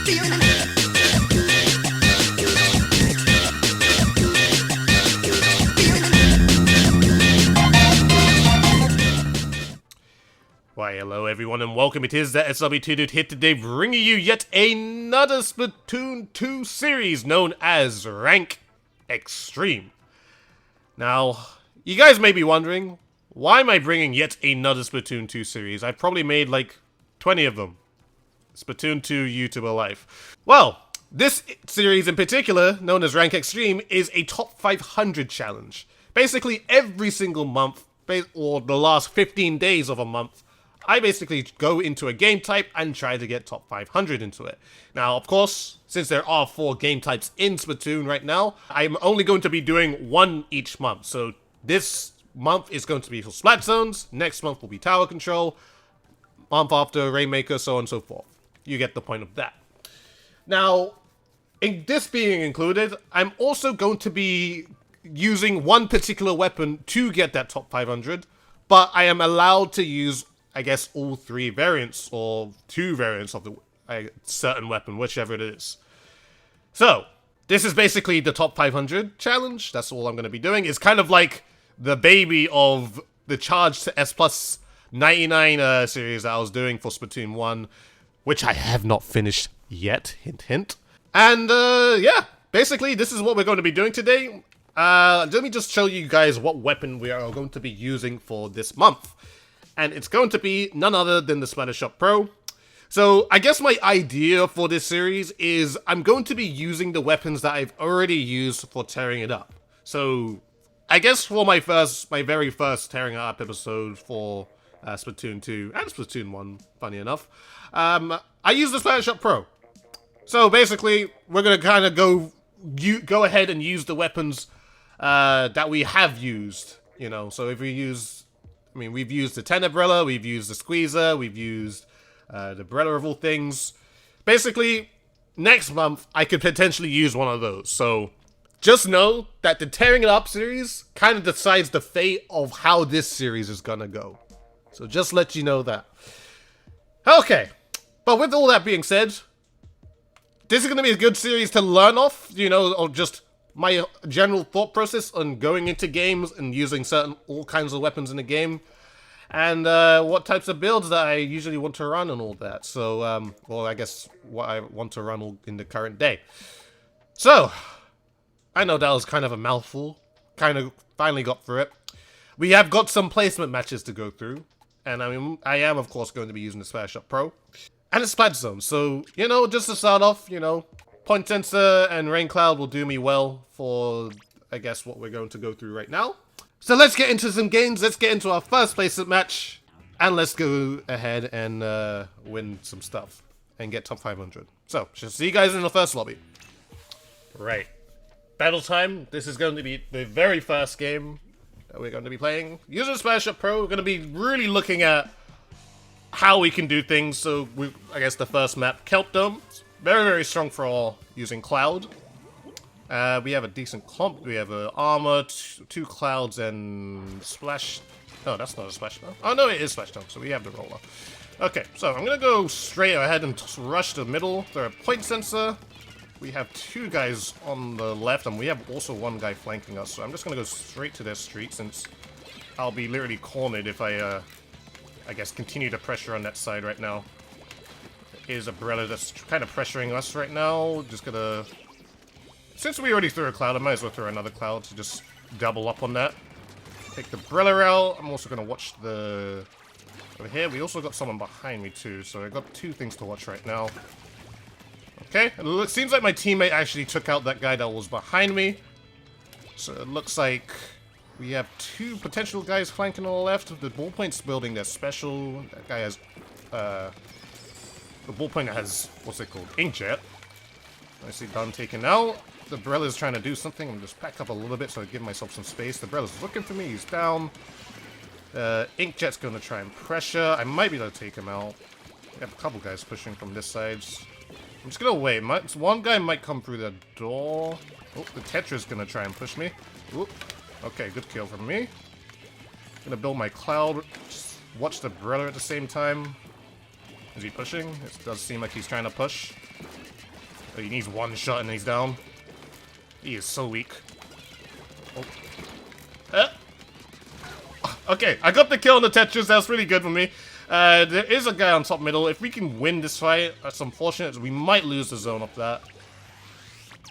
Why, hello everyone and welcome. It is ThatSrb2DUDE here today, bringing you yet another Splatoon 2 series known as Rank X-TREME. Now, you guys may be wondering, why am I bringing yet another Splatoon 2 series? I've probably made like 20 of them. Splatoon 2 YouTuber life. Well, this series in particular, known as Rank X-TREME, is a top 500 challenge. Basically every single month, or the last 15 days of a month, I basically go into a game type and try to get top 500 into it. Now, of course, since there are 4 game types in Splatoon right now, I'm only going to be doing one each month. So this month is going to be for Splat Zones, next month will be Tower Control, month after Rainmaker, so on and so forth. You get the point of that. Now, in this being included, I'm also going to be using one particular weapon to get that top 500, but I am allowed to use, I guess, all 3 variants, or 2 variants of the certain weapon, whichever it is. So, this is basically the top 500 challenge. That's all I'm going to be doing. It's kind of like the baby of the Charge to S Plus 99 series that I was doing for Splatoon 1, which I have not finished yet, hint hint. And yeah, basically this is what we're going to be doing today. Let me just show you guys what weapon we are going to be using for this month. And it's going to be none other than the Splattershot Pro. So, I guess my idea for this series is I'm going to be using the weapons that I've already used for tearing it up. So, I guess for my very first tearing it up episode for Splatoon 2 and Splatoon 1, funny enough, I used the Splattershot Pro. So, basically, we're going to kind of go ahead and use the weapons that we have used, you know. So, if we use, I mean, we've used the 10 Umbrella, we've used the Squeezer, we've used the Umbrella of all things. Basically, next month, I could potentially use one of those. So, just know that the Tearing It Up series kind of decides the fate of how this series is gonna go. So, just let you know that. Okay, but with all that being said, this is gonna be a good series to learn off, you know, or just my general thought process on going into games and using all kinds of weapons in the game, and what types of builds that I usually want to run and all that. So, well, I guess what I want to run in the current day. So, I know that was kind of a mouthful. Kind of finally got through it. We have got some placement matches to go through, and I mean, I am of course going to be using the Splattershot Pro and the Splat Zone. So, you know, just to start off, you know, Point Sensor and Rain Cloud will do me well for, I guess, what we're going to go through right now. So let's get into some games, let's get into our first placement match, and let's go ahead and win some stuff, and get top 500. So, shall see you guys in the first lobby. Right. Battle time. This is going to be the very first game that we're going to be playing. Using Splattershot Pro, we're going to be really looking at how we can do things. So, I guess the first map, Kelp Dome. Very, very strong for all using Cloud. We have a decent comp. We have armor, 2 clouds, and splash. No, that's not a splash dome. Oh no, it is splash dome. So we have the roller. Okay, so I'm gonna go straight ahead and rush the middle. They're a point sensor. We have 2 guys on the left, and we have also 1 guy flanking us. So I'm just gonna go straight to their street, since I'll be literally cornered if I guess continue to pressure on that side right now. Is a Umbrella that's kind of pressuring us right now. Just gonna, since we already threw a cloud, I might as well throw another cloud to just double up on that. Take the Umbrella out. I'm also gonna watch the over here. We also got someone behind me too, so I got 2 things to watch right now. Okay, it seems like my teammate actually took out that guy that was behind me. So it looks like we have 2 potential guys flanking on the left. The ballpoint's building their special. That guy has the ballpoint has, what's it called? Inkjet. I see done taken out. The Umbrella's trying to do something. I'm just back up a little bit so I give myself some space. The Umbrella's looking for me. He's down. Inkjet's going to try and pressure. I might be able to take him out. We have a couple guys pushing from this side. I'm just going to wait. One guy might come through the door. Oh, the Tetra's going to try and push me. Ooh. Okay, good kill from me. Going to build my cloud. Just watch the Umbrella at the same time. Is he pushing? It does seem like he's trying to push. Oh, he needs one shot and he's down. He is so weak. Oh. Okay, I got the kill on the Tetris. That's really good for me. There is a guy on top middle. If we can win this fight, that's unfortunate. We might lose the zone off that.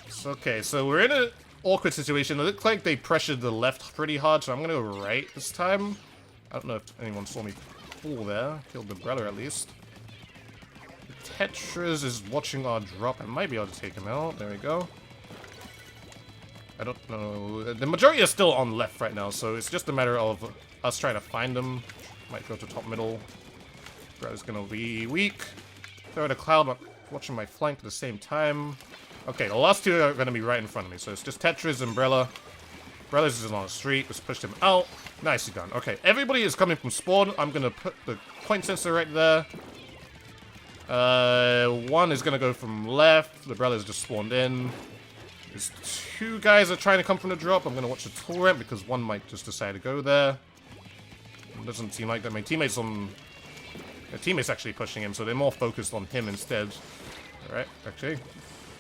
So, okay, so we're in an awkward situation. It looks like they pressured the left pretty hard, so I'm gonna go right this time. I don't know if anyone saw me fall there. Killed the brother at least. Tetris is watching our drop. I might be able to take him out. There we go. I don't know. The majority are still on left right now, so it's just a matter of us trying to find them. Might go to top middle. Brother's gonna be weak. Throw the cloud, watching my flank at the same time. Okay, the last two are gonna be right in front of me, so it's just Tetris and Umbrella. Brothers is on the street. Let's push him out. Nicely done. Okay, everybody is coming from spawn. I'm gonna put the point sensor right there. One is gonna go from left. The brothers just spawned in. There's two guys that are trying to come from the drop. I'm gonna watch the torrent because one might just decide to go there. It doesn't seem like that. My teammates actually pushing him, so they're more focused on him instead. Alright, actually.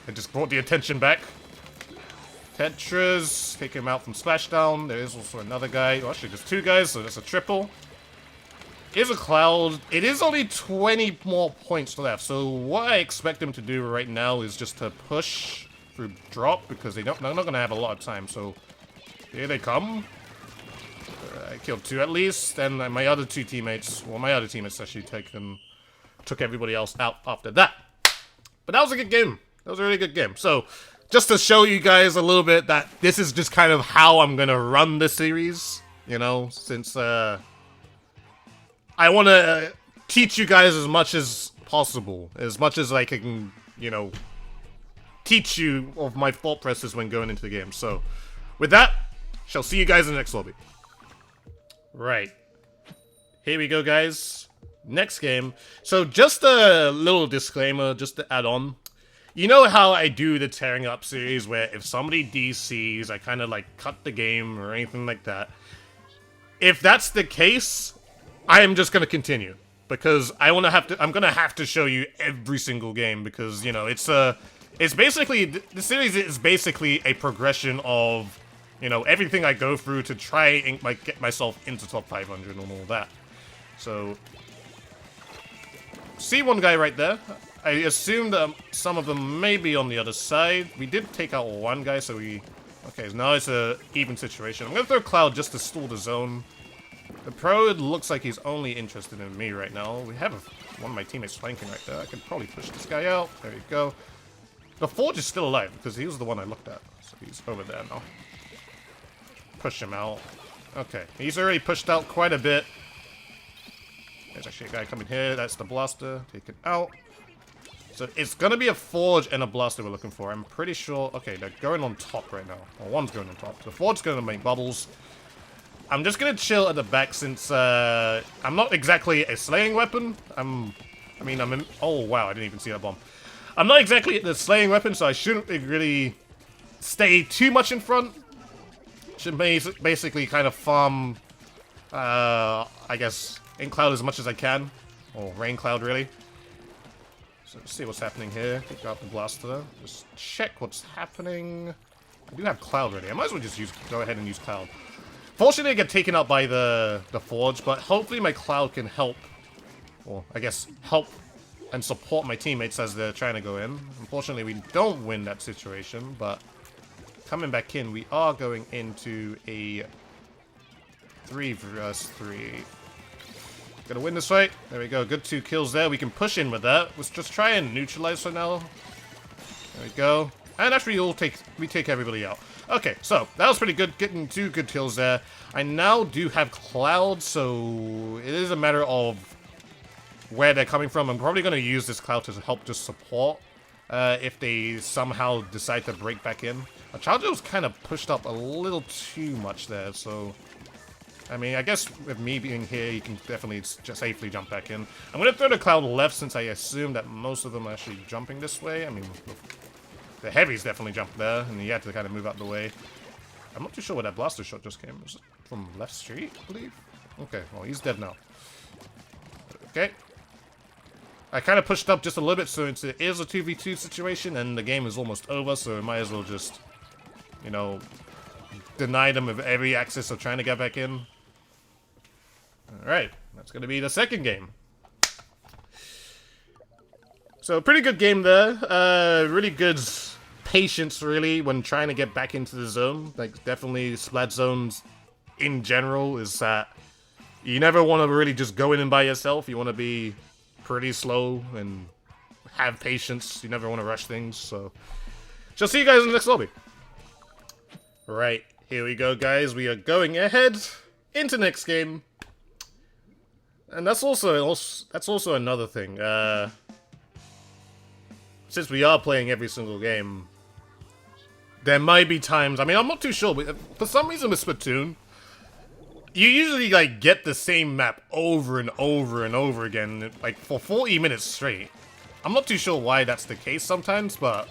I just brought the attention back. Tetris, take him out from splashdown. There is also another guy. Oh, actually, there's two guys, so that's a triple. Here's a cloud. It is only 20 more points left, so what I expect them to do right now is just to push through drop, because they're not going to have a lot of time, so here they come. I killed two at least, and my other two teammates, well, my other teammates actually took everybody else out after that. But that was a good game. That was a really good game. So, just to show you guys a little bit that this is just kind of how I'm going to run the series, you know, since I want to teach you guys as much as possible, as much as I can, you know, teach you of my thought process when going into the game. So, with that, shall see you guys in the next lobby. Right. Here we go, guys. Next game. So, just a little disclaimer, just to add on. You know how I do the tearing up series, where if somebody DCs, I kind of like cut the game or anything like that. If that's the case, I am just gonna continue, because I'm gonna have to show you every single game, because, you know, it's basically, the series is basically a progression of, you know, everything I go through to try and like get myself into top 500 and all that. So, see one guy right there. I assume that some of them may be on the other side. We did take out one guy, so we... Okay, now it's a even situation. I'm gonna throw Cloud just to stall the zone. The pro, it looks like he's only interested in me right now. We have one of my teammates flanking right there. I could probably push this guy out. There you go. The Forge is still alive, because he was the one I looked at. So he's over there now. Push him out. Okay, he's already pushed out quite a bit. There's actually a guy coming here. That's the blaster. Take it out. So it's gonna be a Forge and a blaster we're looking for. I'm pretty sure... Okay, they're going on top right now. Well, one's going on top. The Forge's gonna make bubbles. I'm just gonna chill at the back since I'm not exactly a slaying weapon. I'm in... Oh, wow, I didn't even see that bomb. I'm not exactly the slaying weapon, so I shouldn't really stay too much in front. Should basically kind of farm, I guess, in Cloud as much as I can. Or Rain Cloud, really. So let's see what's happening here. Take out the blaster. Just check what's happening. I do have Cloud ready. I might as well just go ahead and use Cloud. Fortunately, I get taken out by the Forge, but hopefully my Cloud can help, or I guess help and support my teammates as they're trying to go in. Unfortunately, we don't win that situation, but coming back in, we are going into a 3v3. Gonna win this fight. There we go. Good 2 kills there. We can push in with that. Let's just try and neutralize for now. There we go. And actually, we take everybody out. Okay, so that was pretty good. Getting 2 good kills there. I now do have Cloud, so it is a matter of where they're coming from. I'm probably going to use this Cloud to help just support if they somehow decide to break back in. Charger was kind of pushed up a little too much there, so... I mean, I guess with me being here, you can definitely just safely jump back in. I'm going to throw the Cloud left since I assume that most of them are actually jumping this way. I mean, the Heavies definitely jumped there, and you had to kind of move out the way. I'm not too sure where that blaster shot just came. Was it from left street, I believe? Okay, well, he's dead now. Okay. I kind of pushed up just a little bit, so it is a 2v2 situation, and the game is almost over, so I might as well just, you know, deny them of every access of trying to get back in. Alright, that's going to be the second game. So, pretty good game there. Really good patience, really, when trying to get back into the zone. Like, definitely Splat zones in general is that you never want to really just go in by yourself. You want to be pretty slow and have patience. You never want to rush things, so... Shall see you guys in the next lobby. Right, here we go, guys. We are going ahead into next game. And that's also another thing. Since we are playing every single game, there might be times... I mean, I'm not too sure, but for some reason with Splatoon, you usually, like, get the same map over and over and over again, like, for 40 minutes straight. I'm not too sure why that's the case sometimes, but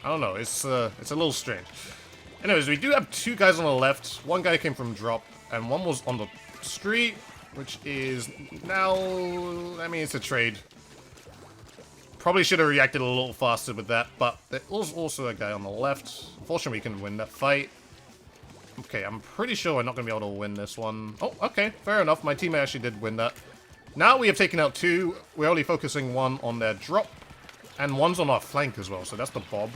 I don't know. It's a little strange. Anyways, we do have two guys on the left. One guy came from drop, and one was on the street, which is now... I mean, it's a trade. Probably should have reacted a little faster with that, but there was also a guy on the left. Unfortunately, we can win that fight. Okay, I'm pretty sure we're not going to be able to win this one. Oh, okay, fair enough. My teammate actually did win that. Now we have taken out two. We're only focusing one on their drop, and one's on our flank as well, so that's the Bob.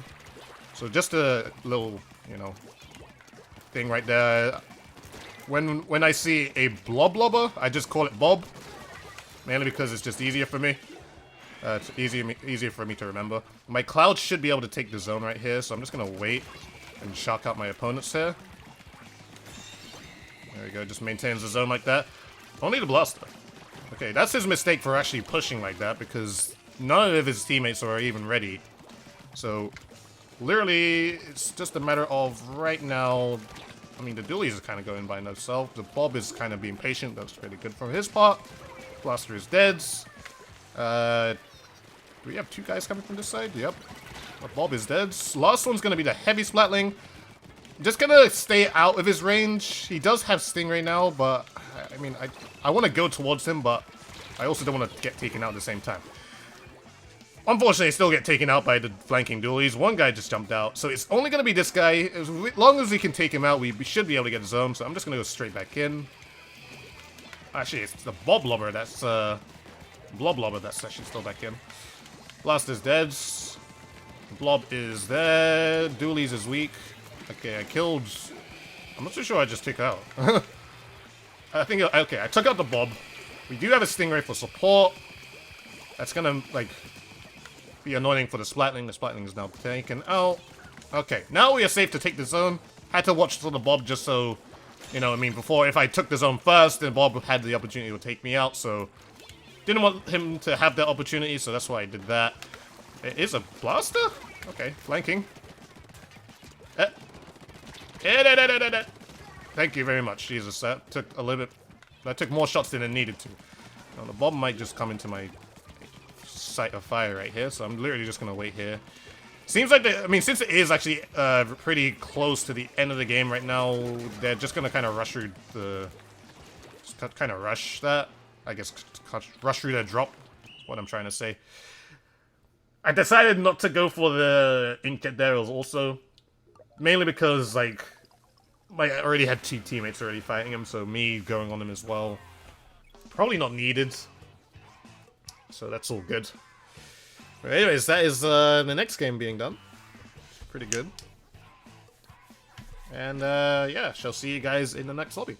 So just a little, you know, thing right there. When I see a blobber, I just call it Bob. Mainly because it's just easier for me. It's easier for me to remember. My Cloud should be able to take the zone right here, so I'm just going to wait and shock out my opponents here. There we go, just maintains the zone like that. Only the blaster. Okay, that's his mistake for actually pushing like that, because none of his teammates are even ready. So, literally, it's just a matter of right now... I mean, the dualies is kind of going by themselves. The Bob is kind of being patient. That's pretty good from his part. Blaster is dead. Do we have two guys coming from this side? Yep. The Bob is dead. Last one's going to be the heavy Splatling. Just gonna stay out of his range. He does have Sting right now, but I mean, I want to go towards him, but I also don't want to get taken out at the same time. Unfortunately, I still get taken out by the flanking dualies. One guy just jumped out, so it's only gonna be this guy. As long as we can take him out, we should be able to get the zone. So I'm just gonna go straight back in. Actually, it's the Blobblobber that's Blobblobber that's actually still back in. Blast is dead. Blob is there. Dualies is weak. Okay, I killed... I'm not too sure I just took out. I think... Okay, I took out the Bob. We do have a Stingray for support. That's gonna, like, be annoying for the Splatling. The Splatling is now taken out. Okay, now we are safe to take the zone. Had to watch for the Bob just so... You know, I mean, before, if I took the zone first, then Bob had the opportunity to take me out, so... Didn't want him to have that opportunity, so that's why I did that. It is a blaster? Okay, flanking. Thank you very much. Jesus, that took a little bit... That took more shots than it needed to. Now, the Bob might just come into my sight of fire right here, so I'm literally just gonna wait here. Seems like I mean, since it is actually pretty close to the end of the game right now, they're just gonna kind of rush through the... Kind of rush that. I guess rush through their drop. Is what I'm trying to say. I decided not to go for the Inkjet there also. Mainly because, like, I already had two teammates already fighting him, so me going on him as well, probably not needed. So that's all good. But anyways, that is the next game being done. Pretty good. And yeah, shall see you guys in the next lobby.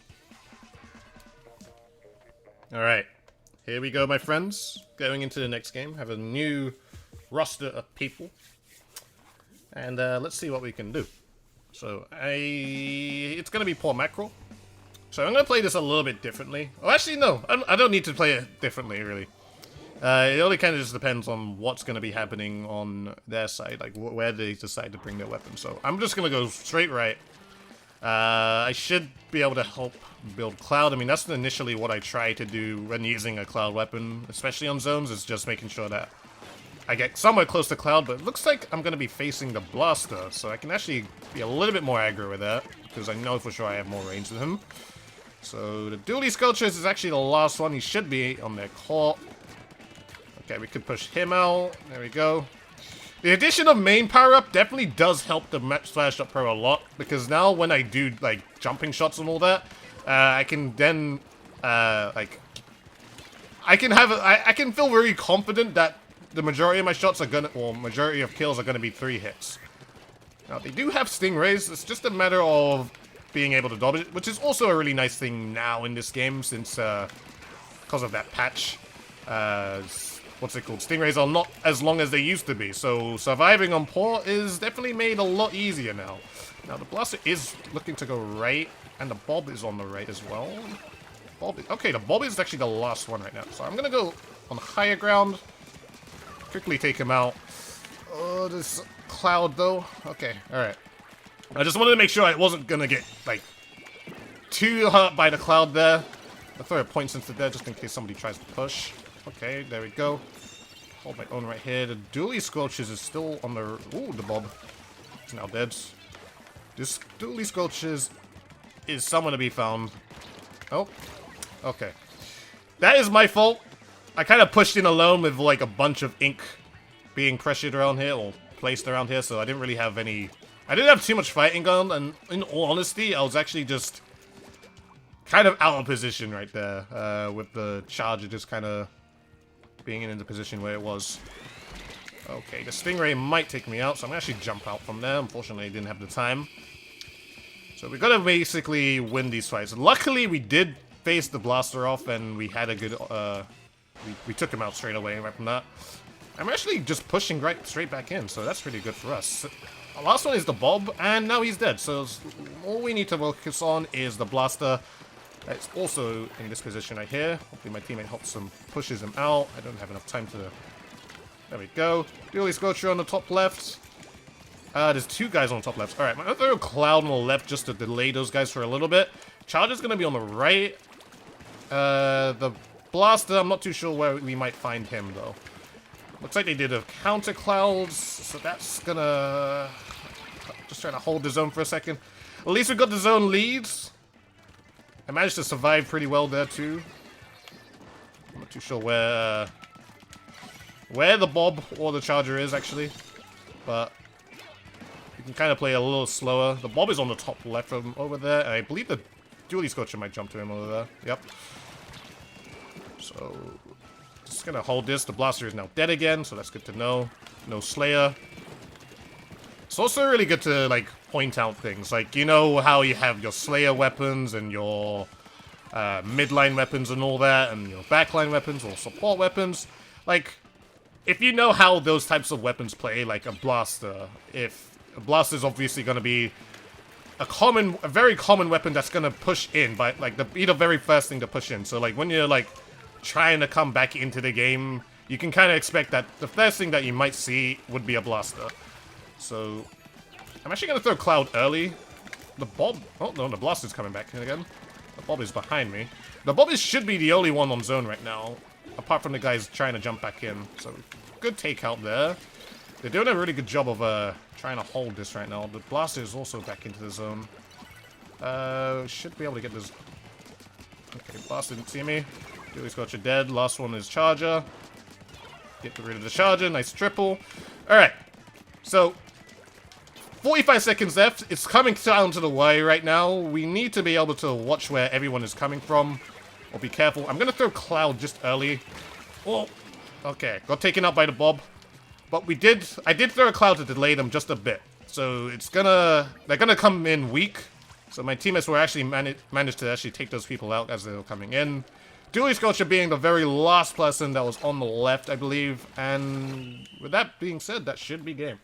Alright, here we go, my friends. Going into the next game, have a new roster of people. And let's see what we can do. So, it's going to be poor Mackerel. So I'm going to play this a little bit differently. Oh, actually, no. I don't need to play it differently, really. It only kind of just depends on what's going to be happening on their side. Like, where they decide to bring their weapons. So I'm just going to go straight right. I should be able to help build Cloud. I mean, that's initially what I try to do when using a Cloud weapon. Especially on zones, is just making sure that I get somewhere close to Cloud, but it looks like I'm going to be facing the Blaster, so I can actually be a little bit more aggro with that, because I know for sure I have more range than him. So the Dually Sculptures is actually the last one. He should be on their court. Okay, we could push him out. There we go. The addition of main power-up definitely does help the Splattershot Pro a lot, because now when I do, like, jumping shots and all that, I can then, like, I can feel very confident that the majority of my shots are gonna, or majority of kills are gonna be 3 hits. Now, they do have stingrays, it's just a matter of being able to dodge it, which is also a really nice thing now in this game, since, because of that patch. What's it called? Stingrays are not as long as they used to be, so surviving on port is definitely made a lot easier now. Now, the blaster is looking to go right, and the bob is on the right as well. Okay, the bob is actually the last one right now, so I'm gonna go on higher ground, quickly take him out. Oh, this cloud, though. Okay, alright. I just wanted to make sure I wasn't gonna get, like, too hurt by the cloud there. I'll throw a point sensor there just in case somebody tries to push. Okay, there we go. Hold my own right here. The dually squelches is still on the... Ooh, the bob. It's now dead. This dually squelches is somewhere to be found. Oh, okay. That is my fault. I kind of pushed in alone with, like, a bunch of ink being pressured around here, or placed around here, so I didn't really have any... I didn't have too much fighting going, and in all honesty, I was actually just kind of out of position right there, with the charger just kind of being in the position where it was. Okay, the stingray might take me out, so I'm gonna actually jump out from there. Unfortunately, I didn't have the time. So we gotta basically win these fights. Luckily, we did face the blaster off, and we had a good, we took him out straight away right from that. I'm actually just pushing right straight back in, so that's pretty good for us. The last one is the bob, and now he's dead, so all we need to focus on is the blaster. It's also in this position right here. Hopefully my teammate helps him, pushes him out. I don't have enough time to... There we go. Dually scorcher on the top left. There's 2 guys on the top left. Alright, I'm gonna throw a cloud on the left just to delay those guys for a little bit. Charger's gonna be on the right. The blaster, I'm not too sure where we might find him, though. Looks like they did a counter clouds, so that's gonna... Just trying to hold the zone for a second. At least we got the zone leads. I managed to survive pretty well there, too. I'm not too sure where the bob or the charger is, actually. But you can kind of play a little slower. The bob is on the top left from over there. And I believe the dually scorcher might jump to him over there. Yep. So, just gonna hold this. The blaster is now dead again, so that's good to know. No Slayer. It's also really good to, like, point out things. Like, you know how you have your Slayer weapons and your midline weapons and all that, and your backline weapons or support weapons? Like, if you know how those types of weapons play, like a blaster, if a blaster is obviously going to be a very common weapon that's going to push in, but, like, be the very first thing to push in. So, like, when you're, like, trying to come back into the game, you can kind of expect that the first thing that you might see would be a blaster. So, I'm actually going to throw Cloud early. The bob... Oh, no, the blaster's coming back in again. The bob is behind me. The bob should be the only one on zone right now, apart from the guys trying to jump back in. So, good takeout there. They're doing a really good job of trying to hold this right now. The blaster is also back into the zone. Should be able to get this... Okay, blaster didn't see me. Dually Scorcher dead. Last one is Charger. Get rid of the Charger. Nice triple. Alright. So, 45 seconds left. It's coming down to the wire right now. We need to be able to watch where everyone is coming from. Or be careful. I'm going to throw Cloud just early. Oh, okay. Got taken out by the bob. But I did throw a Cloud to delay them just a bit. So they're gonna come in weak. So my teammates were actually managed to actually take those people out as they were coming in. Dually Scorcher being the very last person that was on the left, I believe. And with that being said, that should be game.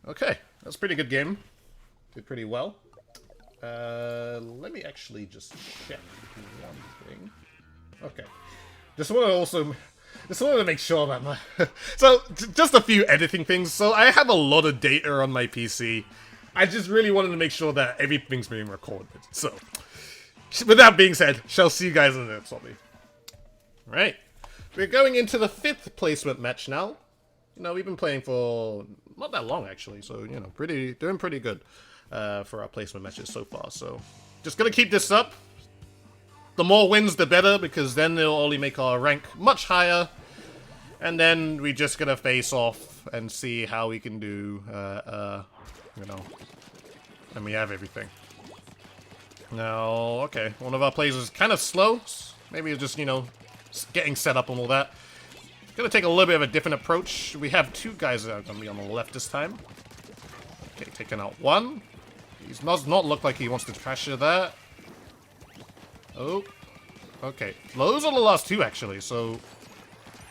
Okay, that's a pretty good game. Did pretty well. Let me actually just check one thing. Okay. Just wanted to make sure that my... So, just a few editing things. So, I have a lot of data on my PC. I just really wanted to make sure that everything's being recorded. So, with that being said, shall see you guys in the next lobby. Right. We're going into the 5th placement match now. You know, we've been playing for not that long, actually. So, you know, doing pretty good for our placement matches so far. So, just gonna keep this up. the more wins, the better, because then it'll only make our rank much higher. And then we're just gonna face off and see how we can do, you know, and we have everything. Now, okay, one of our players is kind of slow. Maybe it's just, you know, getting set up and all that. Gonna take a little bit of a different approach. We have two guys that are gonna be on the left this time. Okay, taking out one. He's not look like he wants to pressure that. Oh, okay. Those are the last two, actually, so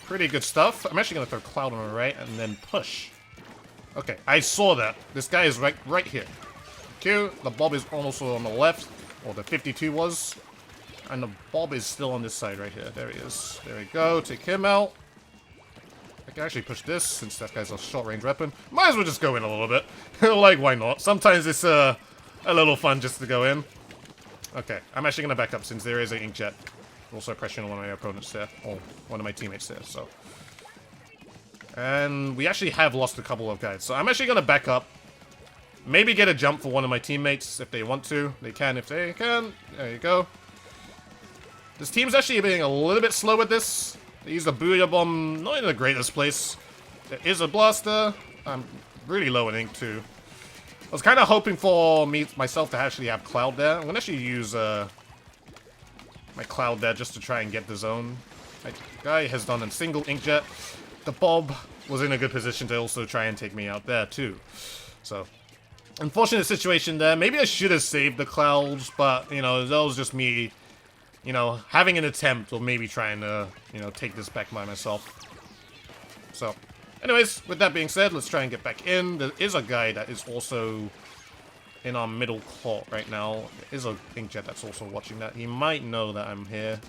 pretty good stuff. I'm actually gonna throw Cloud on the right and then push. Okay, I saw that. This guy is right here. Q, the Bob is also on the left, or the 52 was. And the Bob is still on this side right here. There he is. There we go. Take him out. I can actually push this, since that guy's a short-range weapon. Might as well just go in a little bit. Like, why not? Sometimes it's a little fun just to go in. Okay, I'm actually going to back up, since there is an inkjet. Also pressuring one of my opponents there, or one of my teammates there, so. And we actually have lost a couple of guys, so I'm actually going to back up. Maybe get a jump for one of my teammates if they want to. They can if they can. There you go. This team's actually being a little bit slow with this. They use the Booyah Bomb, not in the greatest place. There is a blaster. I'm really low in ink too. I was kind of hoping for myself to actually have Cloud there. I'm going to actually use my Cloud there just to try and get the zone. My guy has done a single inkjet. The Bob was in a good position to also try and take me out there too. So, unfortunate situation there. Maybe I should have saved the Clouds, but, you know, that was just me, you know, having an attempt or maybe trying to, you know, take this back by myself. So, anyways, with that being said, let's try and get back in. There is a guy that is also in our middle court right now. There is a inkjet that's also watching that. He might know that I'm here.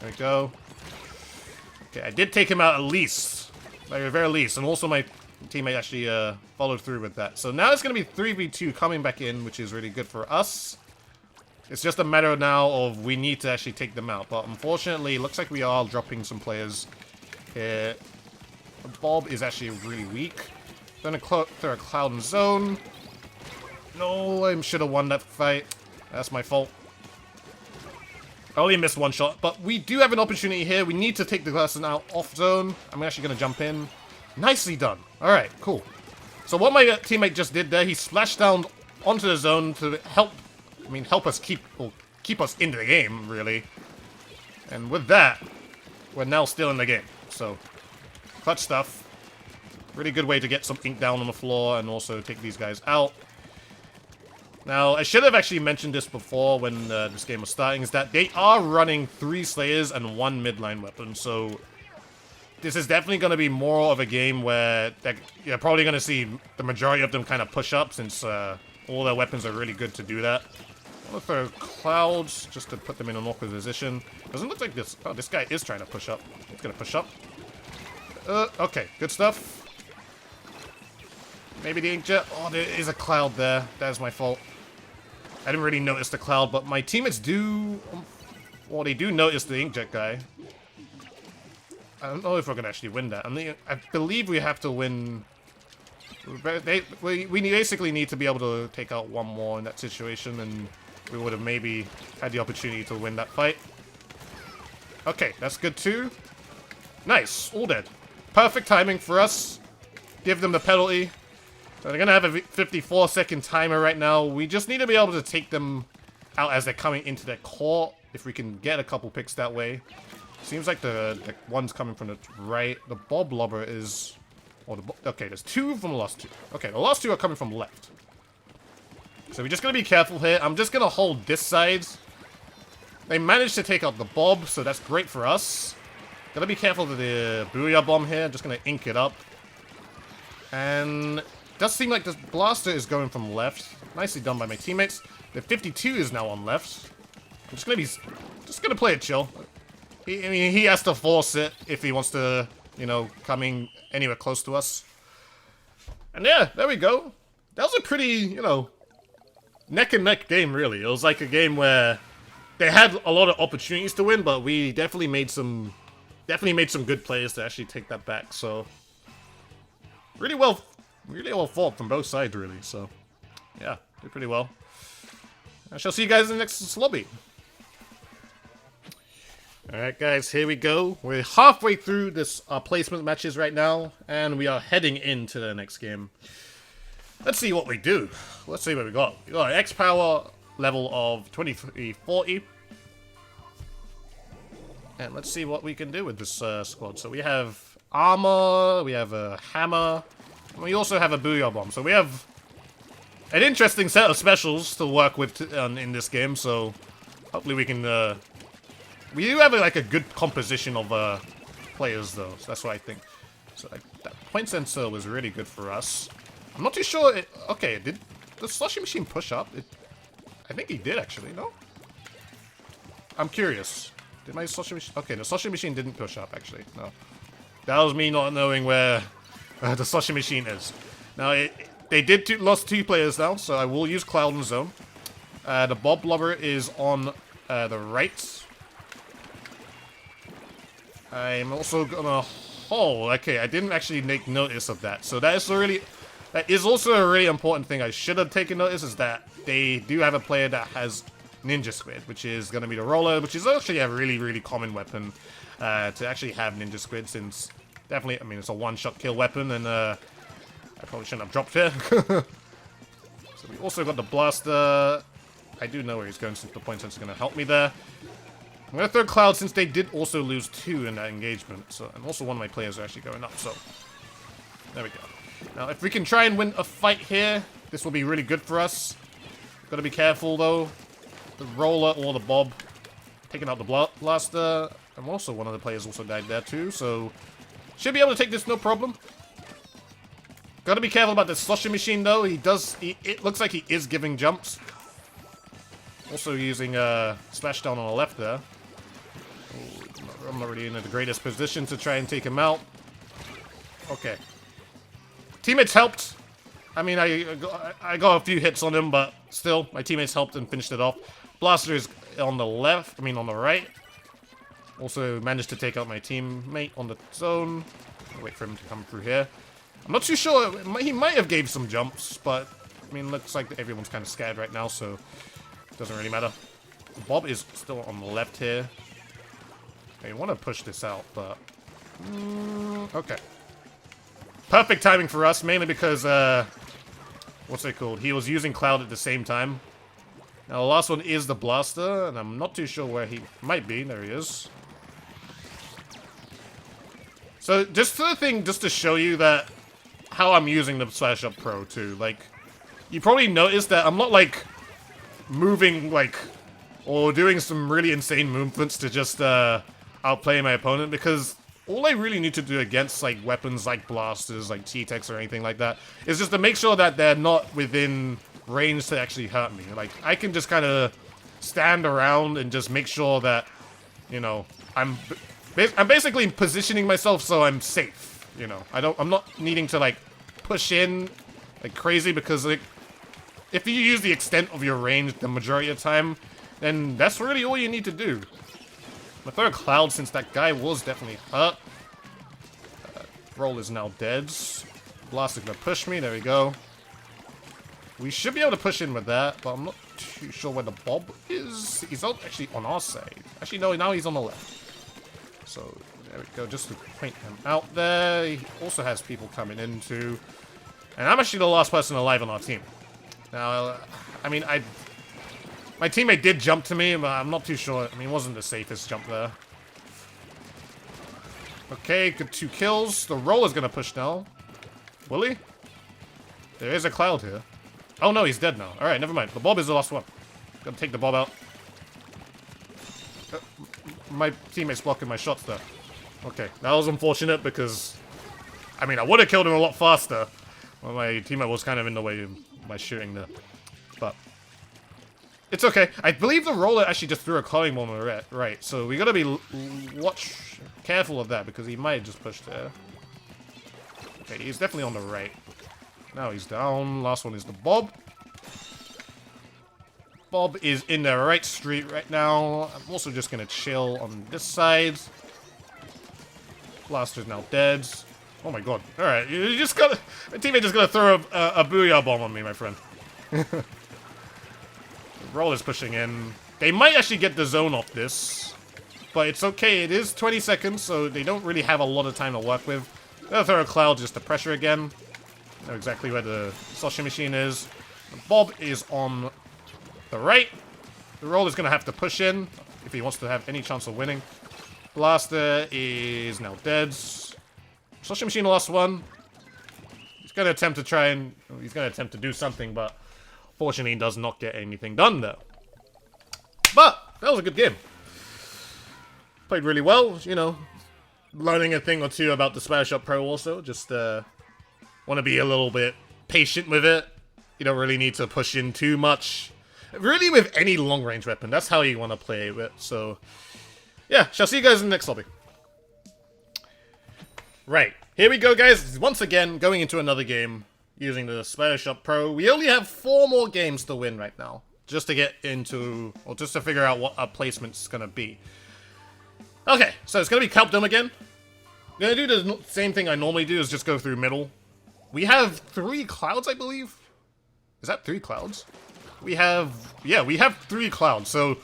There we go. Okay, I did take him out at least. By the very least. And also my teammate actually followed through with that. So now it's going to be 3v2 coming back in, which is really good for us. It's just a matter now of we need to actually take them out. But unfortunately, it looks like we are dropping some players here. Bob is actually really weak. Gonna throw a Cloud in zone. No, I should have won that fight. That's my fault. I only missed one shot, but we do have an opportunity here. We need to take the person out off zone. I'm actually gonna jump in. Nicely done. Alright, cool. So what my teammate just did there, he splashed down onto the zone to help us keep us into the game, really. And with that, we're now still in the game. So, clutch stuff. Really good way to get some ink down on the floor and also take these guys out. Now, I should have actually mentioned this before when this game was starting, is that they are running 3 Slayers and 1 midline weapon, so this is definitely going to be more of a game where you're probably going to see the majority of them kind of push up, since all their weapons are really good to do that. I'm going to throw Clouds just to put them in an awkward position. Doesn't look like this. Oh, this guy is trying to push up. He's going to push up. Okay, good stuff. Maybe the inkjet. Oh, there is a Cloud there. That's my fault. I didn't really notice the Cloud, but my teammates do... Well, they do notice the inkjet guy. I don't know if we're going to actually win that. I believe we have to win... We basically need to be able to take out one more in that situation, and we would have maybe had the opportunity to win that fight. Okay, that's good too. Nice, all dead. Perfect timing for us. Give them the penalty. So they're going to have a 54-second timer right now. We just need to be able to take them out as they're coming into their court. If we can get a couple picks that way. Seems like the one's coming from the right. The Bob Lobber is... Okay, there's 2 from the last 2. Okay, the last 2 are coming from left. So we're just going to be careful here. I'm just going to hold this side. They managed to take out the Bob, so that's great for us. Gotta be careful with the Booyah Bomb here. I'm just going to ink it up. And... does seem like this blaster is going from left. Nicely done by my teammates. The 52 is now on left. I'm just gonna play it chill. He has to force it if he wants to, you know, coming anywhere close to us. And yeah, there we go. That was a pretty, you know, neck and neck game, really. It was like a game where they had a lot of opportunities to win, but we definitely made some good plays to actually take that back. So really well fought from both sides, really. So, yeah, did pretty well. I shall see you guys in the next lobby. Alright guys, here we go. We're halfway through this placement matches right now, and we are heading into the next game. Let's see what we do. Let's see what we got. We got an X power level of 2340. And let's see what we can do with this squad. So we have armor, we have a hammer, and we also have a booyah bomb. So we have an interesting set of specials to work with in this game, so hopefully we can... we do have like a good composition of players though, so that's what I think. So like, that point sensor was really good for us. I'm not too sure. Okay, did the slushing machine push up? I think he did actually. No. I'm curious. Did my slushing machine? Okay, the slushing machine didn't push up actually. No. That was me not knowing where the slushing machine is. Now they did lost 2 players now, so I will use Cloud and Zone. The Bob Blubber is on the right. I'm also gonna... Oh, okay, I didn't actually make notice of that. So that is also a really important thing I should have taken notice, is that they do have a player that has Ninja Squid, which is gonna be the Roller, which is actually a really, really common weapon to actually have Ninja Squid, since definitely, I mean, it's a one-shot kill weapon, and I probably shouldn't have dropped it. So we also got the Blaster. I do know where he's going, since the point sensor's gonna help me there. I'm gonna throw Cloud since they did also lose 2 in that engagement. So, and also one of my players are actually going up, so there we go. Now if we can try and win a fight here, this will be really good for us. Gotta be careful though. The Roller or the Bob taking out the Blaster. And also one of the players also died there too, so should be able to take this no problem. Gotta be careful about the slushing machine though. It looks like he is giving jumps. Also using Splashdown on the left there. I'm not really in the greatest position to try and take him out. Okay. Teammates helped. I mean, I got a few hits on him, but still, my teammates helped and finished it off. Blaster is on the left, on the right. Also managed to take out my teammate on the zone. I'll wait for him to come through here. I'm not too sure. He might have gave some jumps, but I mean, looks like everyone's kind of scared right now, so doesn't really matter. Bob is still on the left here. I want to push this out, but... okay. Perfect timing for us, mainly because, what's it called? He was using Cloud at the same time. Now, the last one is the Blaster, and I'm not too sure where he might be. There he is. So, just to show you that how I'm using the Splattershot Pro, too. Like, you probably noticed that I'm not, like, moving, like, or doing some really insane movements to just, outplay my opponent, because all I really need to do against like weapons like blasters, like T-Tex or anything like that, is just to make sure that they're not within range to actually hurt me. Like, I can just kind of stand around and just make sure that, you know, I'm basically positioning myself so I'm safe, you know. I'm not needing to like push in like crazy, because like if you use the extent of your range the majority of the time, then that's really all you need to do. I'm gonna throw a Cloud since that guy was definitely hurt. Roll is now dead. Blaster's gonna push me. There we go. We should be able to push in with that, but I'm not too sure where the Bob is. He's actually on our side. Actually, no, now he's on the left. So, there we go, just to point him out there. He also has people coming in too. And I'm actually the last person alive on our team. Now, I mean, my teammate did jump to me, but I'm not too sure. I mean, it wasn't the safest jump there. Okay, good 2 kills. The Roller's gonna push now. Will he? There is a Cloud here. Oh no, he's dead now. Alright, never mind. The Bob is the last one. Gotta take the Bob out. My teammate's blocking my shots there. Okay, that was unfortunate because... I mean, I would have killed him a lot faster. Well, my teammate was kind of in the way of my shooting there. But... it's okay. I believe the Roller actually just threw a calling bomb on the right, so we gotta be careful of that, because he might have just pushed there. Okay, he's definitely on the right. Now he's down. Last one is the Bob. Bob is in the right street right now. I'm also just gonna chill on this side. Blaster's now dead. Oh my god. Alright, you just got... my teammate just gonna throw a booyah bomb on me, my friend. Roller's pushing in. They might actually get the zone off this. but it's okay. It is 20 seconds, so they don't really have a lot of time to work with. They'll throw a cloud just to pressure again. Know exactly where the sloshing machine is. Bob is on the right. The roller's going to have to push in if he wants to have any chance of winning. Blaster is now dead. Sloshing machine lost one. He's going to attempt to do something, but fortunately he does not get anything done though. But that was a good game. Played really well, you know. Learning a thing or two about the Splattershot Pro also. Just want to be a little bit patient with it. You don't really need to push in too much. Really, with any long-range weapon, that's how you want to play it. So, yeah, shall see you guys in the next lobby. Right, here we go, guys. Once again, going into another game using the Splattershot Pro. We only have 4 more games to win right now, just to get into, or just to figure out what our placement's gonna be. Okay, so it's gonna be Kelp Dome again. I'm gonna do the same thing I normally do, is just go through middle. We have 3 clouds, I believe. Is that 3 clouds? We have 3 clouds, so,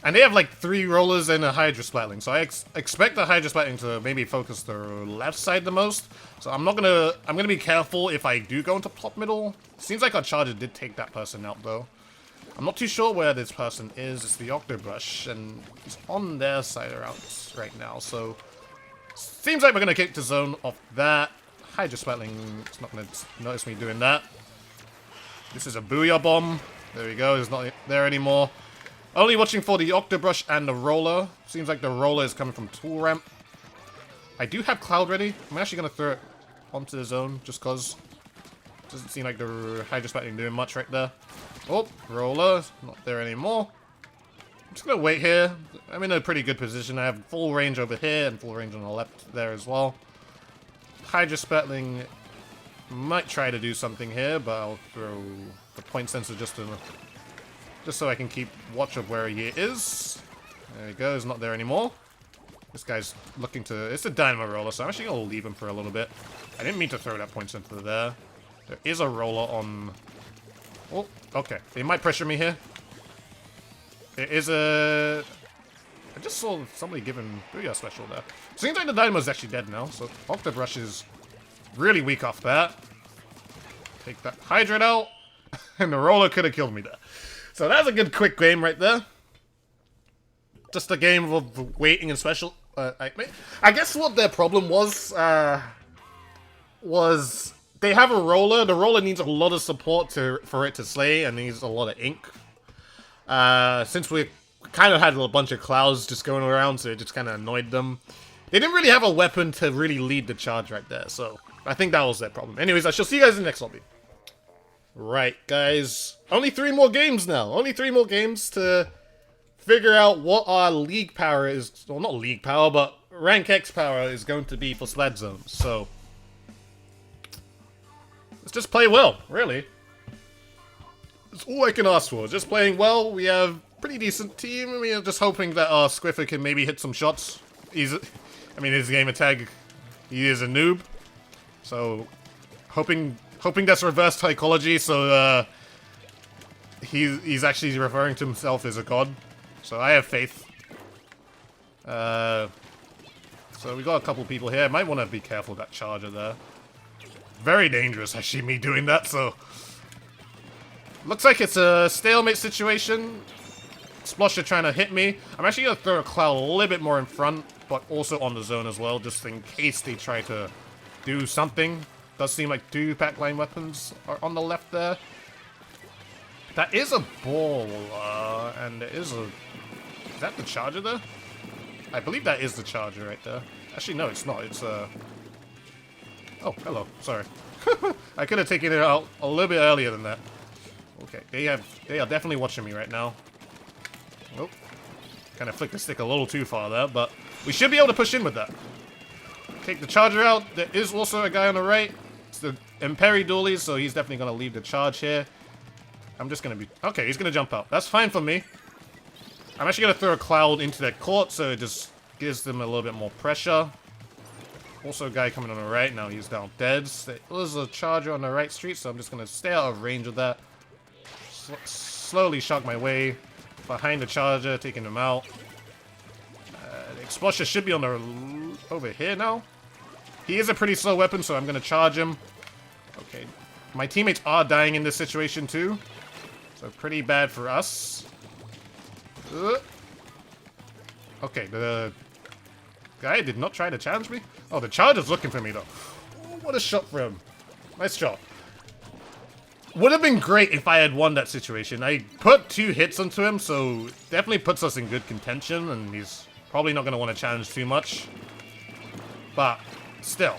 and they have like 3 rollers and a Hydra Splatling, so I expect the Hydra Splatling to maybe focus the left side the most, so I'm gonna be careful if I do go into plot middle. Seems like our charger did take that person out though. I'm not too sure where this person is. It's the Octobrush, and he's on their side around right now, so seems like we're gonna kick the zone off that. Hydra Splatling is not gonna notice me doing that. This is a Booyah Bomb. There we go, he's not there anymore. Only watching for the Octobrush and the Roller. Seems like the Roller is coming from Tool Ramp. I do have Cloud ready. I'm actually going to throw it onto the zone, just cause. Doesn't seem like the Hydra Splatling doing much right there. Oh, Roller, not there anymore. I'm just going to wait here. I'm in a pretty good position. I have full range over here and full range on the left there as well. Hydra Splatling might try to do something here, but I'll throw the point sensor just so I can keep watch of where he is. There he goes, not there anymore. This guy's looking to... It's a Dynamo Roller, so I'm actually going to leave him for a little bit. I didn't mean to throw that point sensor there. There is a Roller on... Oh, okay. They might pressure me here. There is a... I just saw somebody giving Booyah special there. Seems like the Dynamo's actually dead now, so Octobrush is really weak off that. Take that Hydrant out, and the Roller could have killed me there. So that's a good quick game right there. Just a game of waiting and special. I guess what their problem was they have a Roller. The Roller needs a lot of support for it to slay, and needs a lot of ink. Since we kind of had a bunch of clouds just going around, so it just kind of annoyed them. They didn't really have a weapon to really lead the charge right there, so I think that was their problem. Anyways, I shall see you guys in the next lobby. Right, guys. Only 3 more games now. Only 3 more games to figure out what our league power is. Well, not league power, but rank X power is going to be for Splat Zones. So, let's just play well, really. That's all I can ask for. Just playing well. We have a pretty decent team. I mean, I'm just hoping that our Squiffer can maybe hit some shots. His gamer tag, he is a noob. So, hoping that's reverse psychology, so he's actually referring to himself as a god. So I have faith. So we got a couple people here. Might want to be careful of that charger there. Very dangerous, actually, me doing that, so... Looks like it's a stalemate situation. Splasher trying to hit me. I'm actually going to throw a cloud a little bit more in front, but also on the zone as well, just in case they try to do something. Does seem like 2 backline weapons are on the left there. That is a ball, and there is a... Is that the charger there? I believe that is the charger right there. Actually, no, it's not. It's a... Oh, hello. Sorry. I could have taken it out a little bit earlier than that. Okay, they are definitely watching me right now. Oh, kind of flicked the stick a little too far there, but we should be able to push in with that. Take the charger out. There is also a guy on the right. It's the Imperi Dualies, so he's definitely going to leave the charge here. I'm just going to be... Okay, he's going to jump out. That's fine for me. I'm actually going to throw a cloud into their court, so it just gives them a little bit more pressure. Also a guy coming on the right. Now he's down dead. There was a charger on the right street, so I'm just going to stay out of range of that. Slowly shock my way behind the charger, taking him out. Explosion should be on the over here now. He is a pretty slow weapon, so I'm gonna charge him. Okay, my teammates are dying in this situation too, so pretty bad for us. Okay, the guy did not try to challenge me. Oh, the charger's looking for me though. Oh, what a shot for him! Nice shot. Would have been great if I had won that situation. I put 2 hits onto him, so definitely puts us in good contention, and he's probably not going to want to challenge too much. But, still.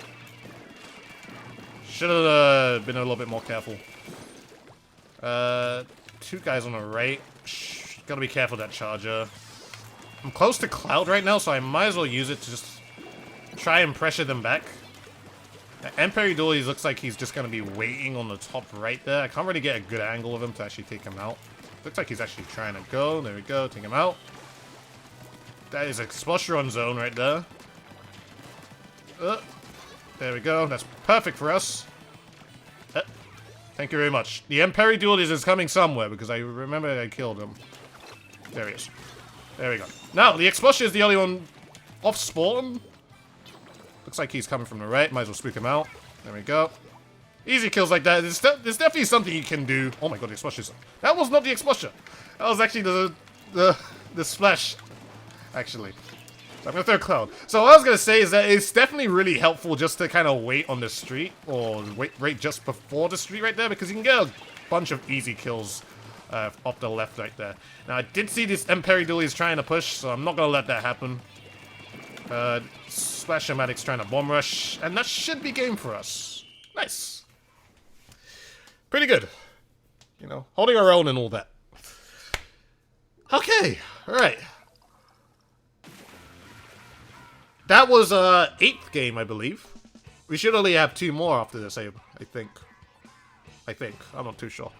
Should have been a little bit more careful. 2 guys on the right. Gotta be careful of that charger. I'm close to Cloud right now, so I might as well use it to just try and pressure them back. Emperador looks like he's just going to be waiting on the top right there. I can't really get a good angle of him to actually take him out. Looks like he's actually trying to go. There we go. Take him out. That is Explosion zone right there. There we go. That's perfect for us. Thank you very much. The Emperador is coming somewhere because I remember I killed him. There he is. There we go. Now, the Explosion is the only one off spawn. Looks like he's coming from the right. Might as well spook him out. There we go. Easy kills like that. There's definitely something you can do. Oh my god, the explosion. That was not the explosion. That was actually the splash. Actually. So I'm going to throw Cloud. So what I was going to say is that it's definitely really helpful just to kind of wait on the street. Or wait right just before the street right there. Because you can get a bunch of easy kills off the left right there. Now I did see this Emperador is trying to push. So I'm not going to let that happen. Splash-O-Matic's trying to bomb rush, and that should be game for us. Nice. Pretty good. You know, holding our own and all that. Okay, alright. That was 8th game, I believe. We should only have 2 more after this, I think. I'm not too sure.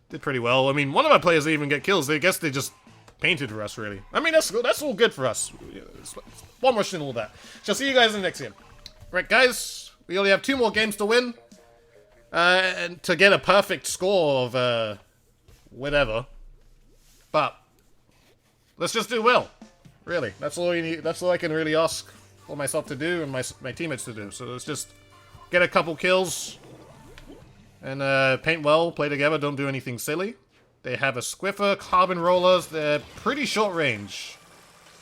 Did pretty well. I mean, one of my players didn't even get kills. I guess they just painted for us, really. I mean, that's all good for us. Bomb rush and all that. Shall see you guys in the next game. Right, guys, we only have 2 more games to win. And to get a perfect score of, whatever. But, let's just do well. Really, that's all you need. That's all I can really ask for myself to do and my teammates to do. So let's just get a couple kills. And, paint well, play together, don't do anything silly. They have a Squiffer, Carbon Rollers, they're pretty short range.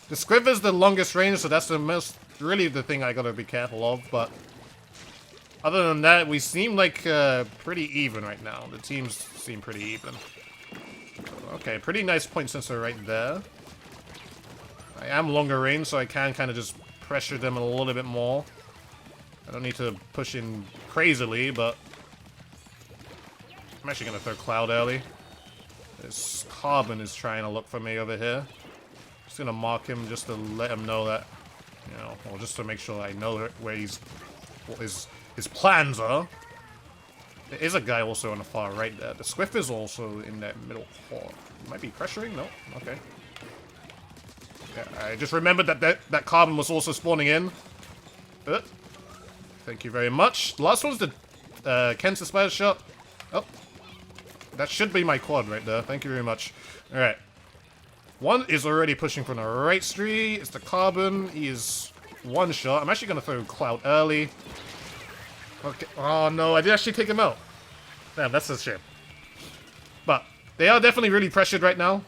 The Squiffer's the longest range, so that's really the thing I gotta be careful of, but other than that, we seem like pretty even right now. The teams seem pretty even. Okay, pretty nice point sensor right there. I am longer range, so I can kind of just pressure them a little bit more. I don't need to push in crazily, but I'm actually gonna throw Cloud early. This Carbon is trying to look for me over here. Just gonna mark him just to let him know that, you know, or just to make sure I know where what his plans are. There is a guy also on the far right there. The Swift is also in that middle corner. Might be pressuring? No? Okay. Yeah, I just remembered that Carbon was also spawning in. Thank you very much. The last one's the Ken's Splattershot. Oh. That should be my quad right there. Thank you very much. Alright. One is already pushing from the right street. It's the Carbon. He is one shot. I'm actually going to throw Cloud early. Okay. Oh no, I did actually take him out. Damn, that's a shame. But they are definitely really pressured right now.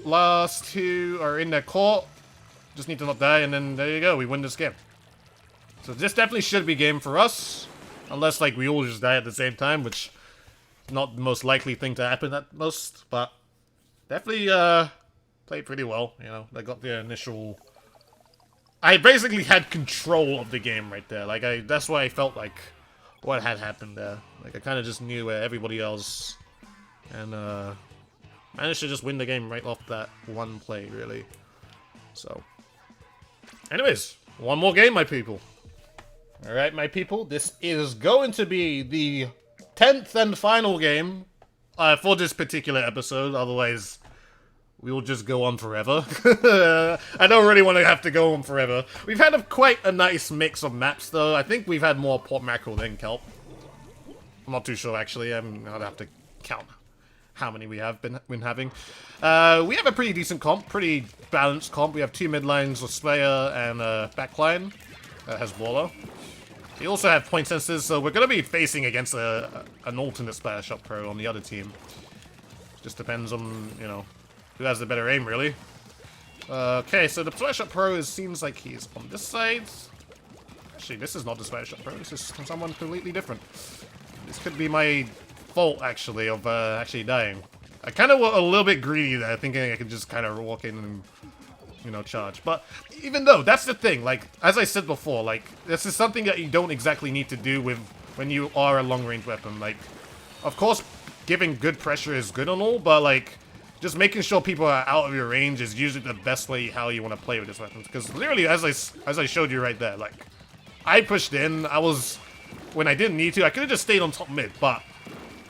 Last 2 are in their court. Just need to not die, and then there you go. We win this game. So this definitely should be game for us. Unless, like, we all just die at the same time, which not the most likely thing to happen at most, but definitely played pretty well, you know. I got the initial... I basically had control of the game right there. Like, that's why I felt like what had happened there. Like, I kind of just knew where everybody else, and managed to just win the game right off that one play, really. So, anyways, one more game, my people. Alright, my people, this is going to be the 10th and final game for this particular episode, otherwise we will just go on forever. I don't really want to have to go on forever. We've had quite a nice mix of maps, though. I think we've had more Port Mackerel than Kelp. I'm not too sure, actually. I'd have to count. how many we have been having. We have a pretty decent comp, pretty balanced comp. We have 2 mid lines with Slayer and back line that has Waller. We also have point sensors, so we're going to be facing against an alternate Splattershot Pro on the other team. Just depends on, you know, who has the better aim, really. Okay, so the Splattershot Pro seems like he's on this side. Actually, this is not the Splattershot Pro. This is someone completely different. This could be my fault, actually, of actually dying. I kind of was a little bit greedy there, thinking I could just kind of walk in and, you know, charge. But even though, that's the thing, like, as I said before, like, this is something that you don't exactly need to do with when you are a long-range weapon. Like, of course, giving good pressure is good and all, but, like, just making sure people are out of your range is usually the best way how you want to play with this weapon. Because literally, as I showed you right there, like, I pushed in, when I didn't need to, I could have just stayed on top mid, but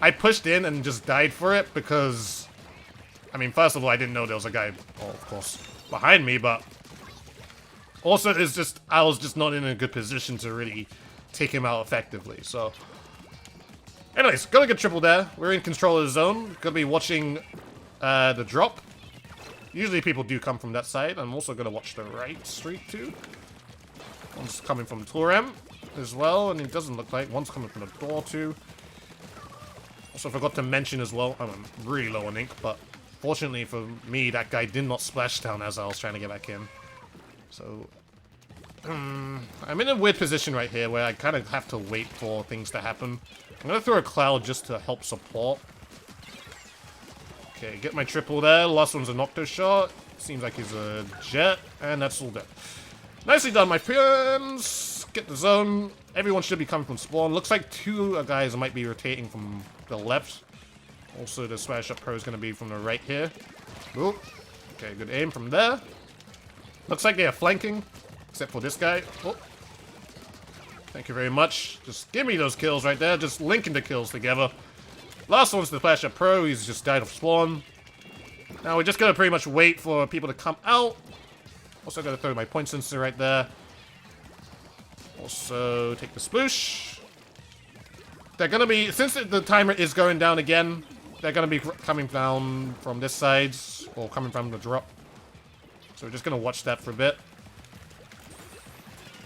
I pushed in and just died for it because, I mean, first of all, I didn't know there was a guy, well, of course, behind me, but also it's just, I was just not in a good position to really take him out effectively, so. Anyways, gonna get triple there. We're in control of the zone. Gonna be watching the drop. Usually people do come from that side. I'm also gonna watch the right street too. One's coming from Torem as well, and it doesn't look like one's coming from the door too. Also forgot to mention as well, I'm really low on ink, but fortunately for me, that guy did not splash down as I was trying to get back in. So, I'm in a weird position right here where I kind of have to wait for things to happen. I'm going to throw a cloud just to help support. Okay, get my triple there. Last one's a Nocto shot. Seems like he's a jet, and that's all done. Nicely done, my friends. Get the zone. Everyone should be coming from spawn. Looks like 2 guys might be rotating from the left. Also, the Splattershot Pro is going to be from the right here. Ooh. Okay, good aim from there. Looks like they are flanking, except for this guy. Oh. Thank you very much. Just give me those kills right there. Just linking the kills together. Last one's the Splattershot Pro. He's just died of spawn. Now we're just going to pretty much wait for people to come out. Also going to throw my point sensor right there. Also take the sploosh. They're going to be, since the timer is going down again, they're going to be coming down from this side, or coming from the drop. So we're just going to watch that for a bit.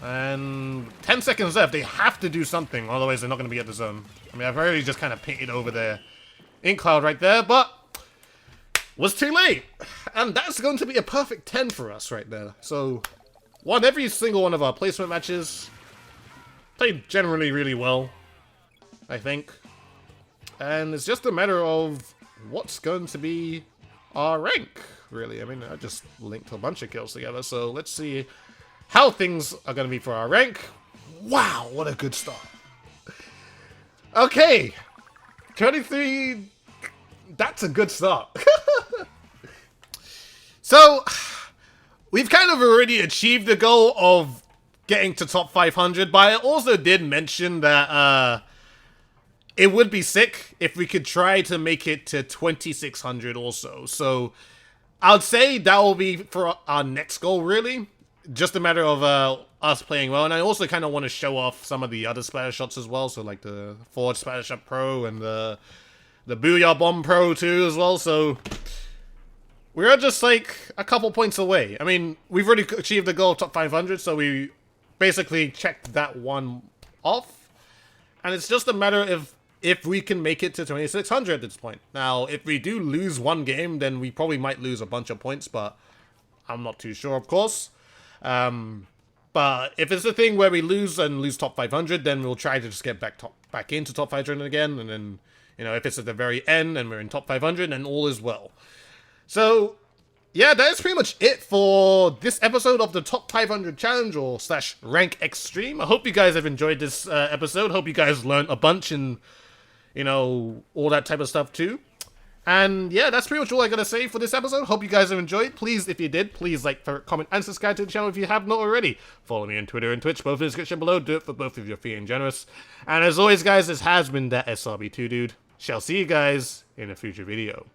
And 10 seconds left. They have to do something, otherwise they're not going to be at the zone. I mean, I've already just kind of painted over their ink cloud right there, but was too late. And that's going to be a perfect 10 for us right there. So, won every single one of our placement matches. Played generally really well, I think. And it's just a matter of what's going to be our rank, really. I mean, I just linked a bunch of kills together, so let's see how things are going to be for our rank. Wow, what a good start. Okay, 23, that's a good start. So, we've kind of already achieved the goal of getting to top 500, but I also did mention that it would be sick if we could try to make it to 2600 also. So, I'd say that will be for our next goal, really. Just a matter of us playing well, and I also kind of want to show off some of the other splatter shots as well, so like the Forward Splattershot Pro and the Booyah Bomb Pro too as well, so we're just like a couple points away. I mean, we've already achieved the goal of top 500, so we basically checked that one off, and it's just a matter of if we can make it to 2600 at this point. Now, if we do lose one game, then we probably might lose a bunch of points, but I'm not too sure, of course. But if it's a thing where we lose and lose top 500, then we'll try to just get back into top 500 again, and then, you know, if it's at the very end and we're in top 500, then all is well. So, yeah, that is pretty much it for this episode of the Top 500 Challenge, or / Rank X-TREME. I hope you guys have enjoyed this episode. Hope you guys learned a bunch and, you know, all that type of stuff too. And yeah, that's pretty much all I gotta say for this episode. Hope you guys have enjoyed. Please, if you did, please like, favorite, comment, and subscribe to the channel if you have not already. Follow me on Twitter and Twitch, both in the description below. Do it for both if you're feeling generous. And as always, guys, this has been ThatSrb2DUDE. Shall see you guys in a future video.